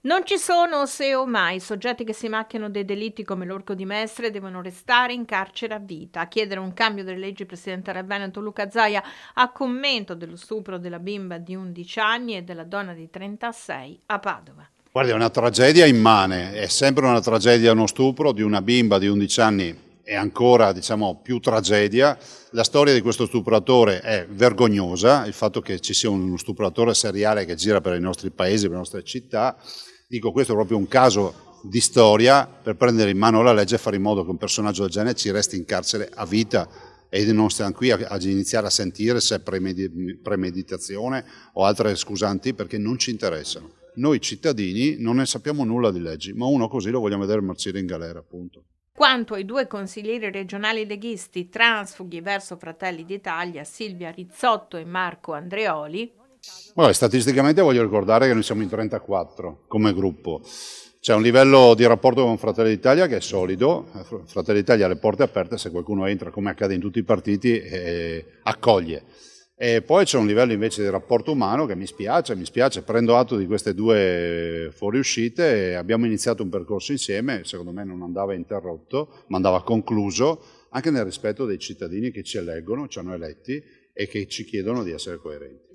Non ci sono, se o mai, soggetti che si macchiano dei delitti come l'Orco di Mestre devono restare in carcere a vita. A chiedere un cambio delle leggi il presidente del Veneto Luca Zaia a commento dello stupro della bimba di 11 anni e della donna di 36 a Padova. Guardi, è una tragedia immane, è sempre una tragedia uno stupro di una bimba di 11 anni, è ancora, diciamo, più tragedia. La storia di questo stupratore è vergognosa, il fatto che ci sia uno stupratore seriale che gira per i nostri paesi, per le nostre città. Dico, questo è proprio un caso di storia per prendere in mano la legge e fare in modo che un personaggio del genere ci resti in carcere a vita e non stiamo qui a iniziare a sentire se è premeditazione o altre scusanti, perché non ci interessano. Noi cittadini non ne sappiamo nulla di leggi, ma uno così lo vogliamo vedere marcire in galera, appunto. Quanto ai due consiglieri regionali leghisti transfughi verso Fratelli d'Italia, Silvia Rizzotto e Marco Andreoli. Vabbè, statisticamente voglio ricordare che noi siamo in 34 come gruppo. C'è un livello di rapporto con Fratelli d'Italia che è solido. Fratelli d'Italia ha le porte aperte, se qualcuno entra, come accade in tutti i partiti, accoglie. E poi c'è un livello invece di rapporto umano che mi spiace, prendo atto di queste due fuoriuscite e abbiamo iniziato un percorso insieme, secondo me non andava interrotto, ma andava concluso, anche nel rispetto dei cittadini che ci eleggono, ci hanno eletti e che ci chiedono di essere coerenti.